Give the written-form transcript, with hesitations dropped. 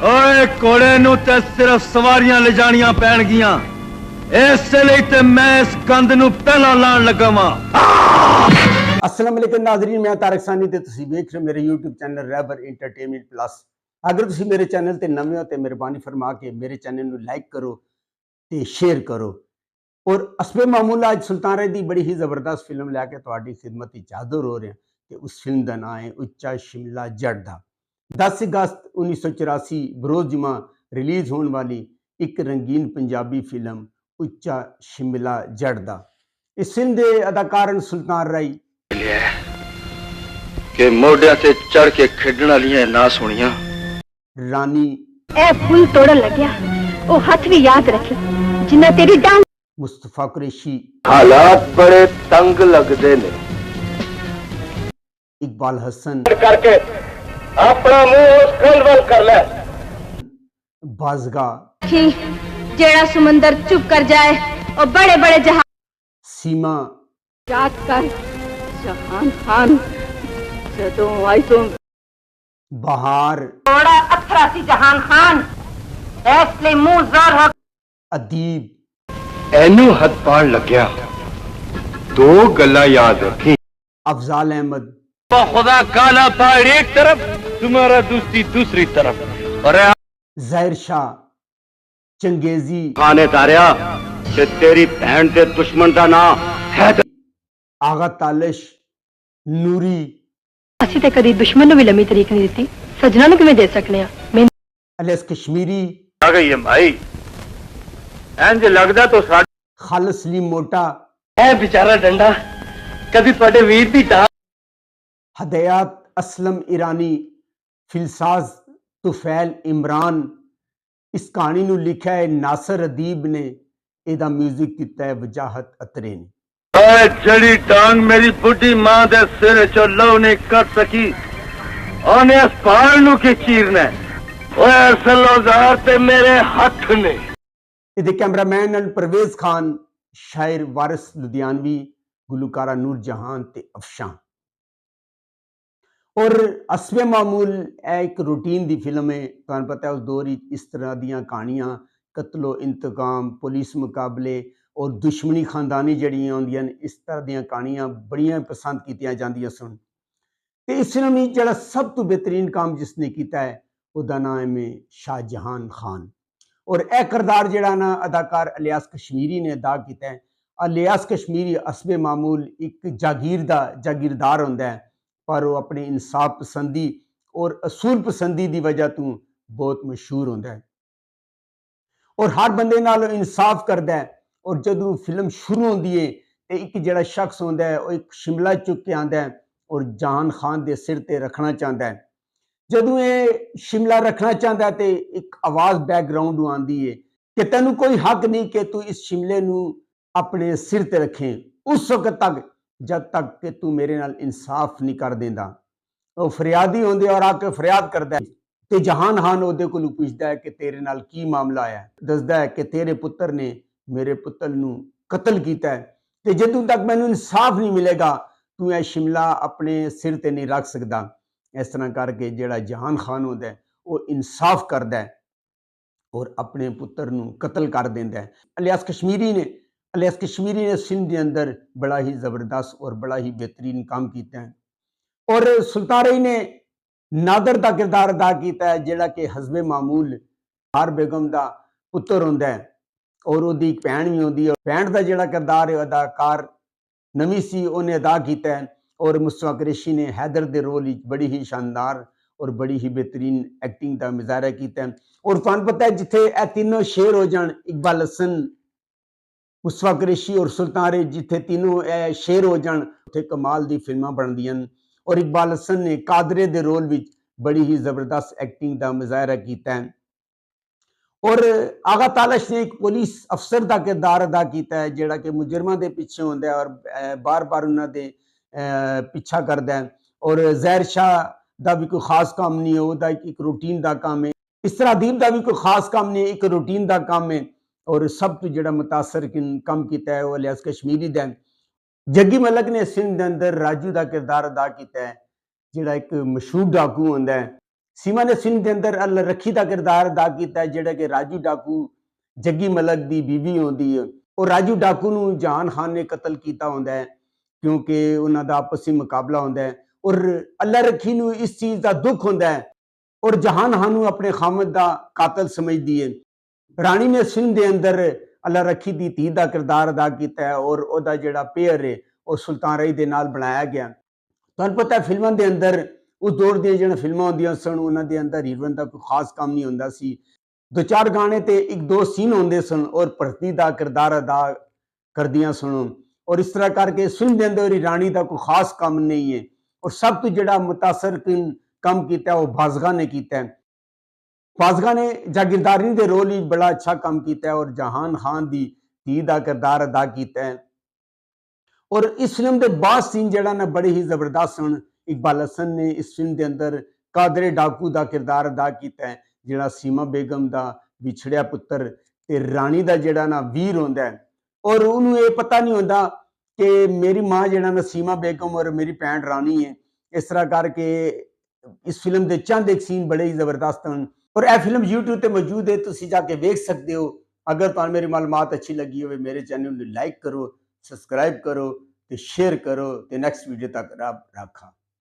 ओए घोड़े नूं ते सिर्फ सवारियां ले जानियां पैणगियां इस लई ते मैं इस कंध नूं पहला लाण लगा वां। अस्सलाम वालेकुम नाज़रीन, मैं तारक सानी ते तुसीं वेख रहे मेरे यूट्यूब चैनल रहबर एंटरटेनमेंट प्लस। अगर तुसीं मेरे चैनल ते नवे हो तो मेहरबानी फरमा के मेरे चैनल नूं लाइक करो ते शेयर करो। और हस्बे मामूल आज सुल्तान राय दी बड़ी ही जबरदस्त फिल्म लैके तुहाडी खिदमत विच हाज़र हो रहे हैं ते उस फिल्म का नाम है उच्चा शिमला जट दा। 10 अगस्त 1984 बरोज़ जुमा रिलीज़ होने वाली एक रंगीन पंजाबी फिल्म उच्चा शिमला जट दा। इस फिल्म के अदाकार सुल्तान राय के मोढियां ते चढ़ के खेडण वालियां ना सुनिया रानी ए फुल तोड़न लग्या ओ हथ भी याद रखी जिन्ना तेरी डांग मुस्तफा कुरैशी, हालात बड़े तंग लगदे ने इकबाल हसन, करके अपना मुंह उस कंधवल कर ले बाजगा, की जेड़ा समंदर चुप कर जाए और बड़े बड़े जहाज सीमा, याद कर जहान खान जदों आई तो बहार, बड़ा अथरा सी जहान खान इसलिए मुंह जोर हो अदीब, एनू हथ पाण लग्या दो गल्ला याद रखी। अफजाल अहमद, खुदा काला पहाड़ एक तरफ तुम्हारा दोस्ती दूसरी तरफ और जहर शाह, चंगेजी, खाने तारिया कि तेरी भैन ते दुश्मन का नाम है आगा तालिश, नूरी, ਅਸੀਂ ਤੇ ਕਦੀ ਦੁਸ਼ਮਣ ਨੂੰ ਵੀ ਲੰਮੀ ਤਰੀਕ ਨਹੀਂ ਦਿੱਤੀ ਸੱਜਣਾ ਨੂੰ ਕਿਵੇਂ ਦੇ ਸਕਨੇ ਆ ਮੈਂ अलियास कश्मीरी, आ गई है भाई इंज लगदा तो खालिद सलीम मोटा, ए बेचारा डंडा कभी ਤੁਹਾਡੇ ਵੀਰ ਦੀ ਟਾਂ हदयात असलम ईरानी, फिलसाज तुफैल इमरान। इस कहानी नू लिखा है नासिर अदीब ने, एदा म्यूजिक किया है वजाहत अतरे ने। ओए जड़ी टांग मेरी बुढ़ी मां दे सिर चो लौ नहीं कर सकी ओने इस पहाड़ नू की चीरना ओए असल औजार ते मेरे हथ ने। ਇਹਦੇ कैमरामैन ਹਨ परवेज खान, शायर वारिस लुधियानवी, गुलकारा नूर जहान ते अफशां। और हस्बे मामूल एक रूटीन दी फिल्म है, तुहानू पता है उस दौर इस तरह दियां कहानियां कत्लो इंतकाम, पुलिस मुकाबले और दुश्मनी खानदानी जड़ियां होंदियां इस तरह दियां कहानियां बड़ियां पसंद कीतियां जांदियां सन। ते इस फिल्म में जड़ा सब तो बेहतरीन काम जिसने किया है उसका नाम है शाहजहान खान। और यह किरदार जड़ा ना अदाकार अलियास कश्मीरी ने अदा किया है। अलियास कश्मीरी हस्बे मामूल एक जागीरदार होंदा है, पर वो अपनी इंसाफ पसंदी और असूल पसंदी की वजह तो बहुत मशहूर होंदा है और हर बंदे नाल इंसाफ करता है। और जदों फिल्म शुरू होती है तो एक जड़ा शख्स होंदा है वो एक शिमला चुक के आंदा है और जहान खान के सिर ते रखना चाहता है। जदों ये शिमला रखना चाहता है तो एक आवाज़ बैकग्राउंड आती है कि तेनू कोई हक नहीं कि तू इस शिमले नू अपने सिर ते रखें उस वक्त तक जब तक कि तू मेरे नाल इंसाफ नहीं कर देंदा। वो फरियादी होंदे और आके फरियाद करता है तो जहान खान उहदे कोलों पुछदा है कि तेरे नाल की मामला है। दसदा है कि तेरे पुत्र ने मेरे पुत्र नू कतल किया है तो जदों तक मैनू इंसाफ नहीं मिलेगा तू यह शिमला अपने सिर ते नहीं रख सकता। इस तरह करके जिहड़ा जहान खान होंदा है वो इंसाफ करता है और अपने पुत्र नू कतल कर देंदा है। अलियास कश्मीरी ने फिल्म के अंदर बड़ा ही ज़बरदस्त और बड़ा ही बेहतरीन काम किया है। और सुल्तान राय ने नादर का किरदार अदा किया है जिहड़ा कि हस्बे मामूल हार बेगम का पुत्र होंदा है और उसकी एक भैन भी होंदी है। भैन का जिहड़ा किरदार है अदाकार नवी सी उन्हें अदा किया है और मुस्तफा कुरैशी ने हैदर के रोल में बड़ी ही शानदार और बड़ी ही बेहतरीन एक्टिंग का मुजाहरा किया है। और तुहानू पता है जिथे यह तीनों शेर हो जान, इकबाल हसन, मुस्तफा कुरैशी और सुल्तान राय, जिथे तीनों शेर हो जान उत्थे कमाल दी फिल्मां बनदियां। और इकबाल हसन ने कादरे दे रोल में बड़ी ही जबरदस्त एक्टिंग का मुजाहरा किया है। और आगा तालिश ने एक पुलिस अफसर का किरदार अदा किया है जिहड़ा कि मुजरमां दे पीछे होंदा है और बार बार उन्हां दे पीछा करता है। और जहर शाह का भी कोई खास काम नहीं है, वह एक रूटीन का काम है। इस तरह अदीब का भी कोई खास काम नहीं है, एक रूटीन का काम है। और सब तो जो मुतासर कम किया है वह अलियास कश्मीरी का है। जग्गी मलिक ने इस फिल्म के अंदर राजू का किरदार अदा किया है जिहड़ा एक मशहूर डाकू होंदा है ਸੀਮਾ ਨੇ ਫਿਲਮ ਦੇ ਅੰਦਰ ਅਲ ਰੱਖੀ ਦਾ ਕਿਰਦਾਰ ਅਦਾ ਕੀਤਾ ਜਿਹੜਾ ਕਿ ਰਾਜੂ ਡਾਕੂ ਜੱਗੀ ਮਲਕ ਦੀ ਬੀਵੀ ਹੁੰਦੀ ਹੈ। ਔਰ ਰਾਜੂ ਡਾਕੂ ਨੂੰ ਜਹਾਨ ਖਾਨ ਨੇ ਕਤਲ ਕੀਤਾ ਹੁੰਦਾ ਹੈ ਕਿਉਂਕਿ ਉਹਨਾਂ ਦਾ ਆਪਸੀ ਮੁਕਾਬਲਾ ਹੁੰਦਾ ਹੈ। ਔਰ ਅੱਲਾ ਰੱਖੀ ਨੂੰ ਇਸ ਚੀਜ਼ ਦਾ ਦੁੱਖ ਹੁੰਦਾ ਹੈ ਔਰ ਜਹਾਨ ਖਾਨ ਨੂੰ ਆਪਣੇ ਖਾਮਦ ਦਾ ਕਾਤਲ ਸਮਝਦੀ ਹੈ। ਰਾਣੀ ਨੇ ਫਿਲਮ ਦੇ ਅੰਦਰ ਅੱਲਾ ਰੱਖੀ ਦੀ ਧੀ ਦਾ ਕਿਰਦਾਰ ਅਦਾ ਕੀਤਾ ਹੈ ਔਰ ਉਹਦਾ ਜਿਹੜਾ ਪੇਅਰ ਹੈ ਉਹ ਸੁਲਤਾਨ ਰਈ ਦੇ ਨਾਲ ਬਣਾਇਆ ਗਿਆ। ਤੁਹਾਨੂੰ ਪਤਾ ਹੈ ਫਿਲਮਾਂ ਦੇ ਅੰਦਰ ਉਸ ਦੌਰ ਦੀਆਂ ਜਿਹੜੀਆਂ ਫਿਲਮਾਂ ਹੁੰਦੀਆਂ ਸਨ ਉਹਨਾਂ ਦੇ ਅੰਦਰ ਹੀਰੋਇਨ ਦਾ ਕੋਈ ਖਾਸ ਕੰਮ ਨਹੀਂ ਹੁੰਦਾ ਸੀ। 2-4 ਗਾਣੇ ਤੇ 1-2 ਸੀਨ ਹੁੰਦੇ ਸਨ ਔਰ ਭਰਤੀ ਦਾ ਕਿਰਦਾਰ ਅਦਾ ਕਰਦੀਆਂ ਸਨ। ਔਰ ਇਸ ਤਰ੍ਹਾਂ ਕਰਕੇ ਫਿਲਮ ਦੇ ਅੰਦਰ ਰਾਣੀ ਦਾ ਕੋਈ ਖਾਸ ਕੰਮ ਨਹੀਂ ਹੈ। ਔਰ ਸਭ ਤੋਂ ਜਿਹੜਾ ਮੁਤਾਸਰਕੁਨ ਕੰਮ ਕੀਤਾ ਉਹ ਬਾਜ਼ਗਾ ਨੇ ਕੀਤਾ ਹੈ। ਬਾਜ਼ਗਾ ਨੇ ਜਾਗੀਰਦਾਰੀ ਦੇ ਰੋਲ ਵਿੱਚ ਬੜਾ ਅੱਛਾ ਕੰਮ ਕੀਤਾ ਹੈ ਔਰ ਜਹਾਨ ਖਾਨ ਦੀ ਧੀ ਦਾ ਕਿਰਦਾਰ ਅਦਾ ਕੀਤਾ ਹੈ। ਔਰ ਇਸ ਫਿਲਮ ਦੇ ਬਾਅਦ ਸੀਨ ਜਿਹੜਾ ਨਾ ਬੜੇ ਹੀ ਜ਼ਬਰਦਸਤ ਸਨ। ਇਕਬਾਲ ਹਸਨ ਨੇ ਇਸ ਫਿਲਮ ਦੇ ਅੰਦਰ ਕਾਦਰੇ ਡਾਕੂ ਦਾ ਕਿਰਦਾਰ ਅਦਾ ਕੀਤਾ ਹੈ ਜਿਹੜਾ ਸੀਮਾ ਬੇਗਮ ਦਾ ਵਿਛੜਿਆ ਪੁੱਤਰ ਤੇ ਰਾਣੀ ਦਾ ਜਿਹੜਾ ਨਾ ਵੀਰ ਹੁੰਦਾ ਹੈ। ਔਰ ਉਹਨੂੰ ਇਹ ਪਤਾ ਨਹੀਂ ਹੁੰਦਾ ਕਿ ਮੇਰੀ ਮਾਂ ਜਿਹੜਾ ਨਾ ਸੀਮਾ ਬੇਗਮ ਔਰ ਮੇਰੀ ਭੈਣ ਰਾਣੀ ਹੈ। ਇਸ ਤਰ੍ਹਾਂ ਕਰਕੇ ਇਸ ਫਿਲਮ ਦੇ ਚੰਦ ਇੱਕ ਸੀਨ ਬੜੇ ਹੀ ਜ਼ਬਰਦਸਤ ਹਨ ਔਰ ਇਹ ਫਿਲਮ YouTube ਤੇ ਮੌਜੂਦ ਹੈ, ਤੁਸੀਂ ਜਾ ਕੇ ਵੇਖ ਸਕਦੇ ਹੋ। ਅਗਰ ਤੁਹਾਨੂੰ ਮੇਰੀ ਮਾਲੂਮਾਤ ਅੱਛੀ ਲੱਗੀ ਹੋਵੇ ਮੇਰੇ ਚੈਨਲ ਨੂੰ ਲਾਈਕ ਕਰੋ, ਸਬਸਕ੍ਰਾਈਬ ਕਰੋ ਤੇ ਸ਼ੇਅਰ ਕਰੋ ਤੇ ਨੈਕਸਟ ਵੀਡੀਓ ਤੱਕ ਰੱਬ ਰਾਖਾ।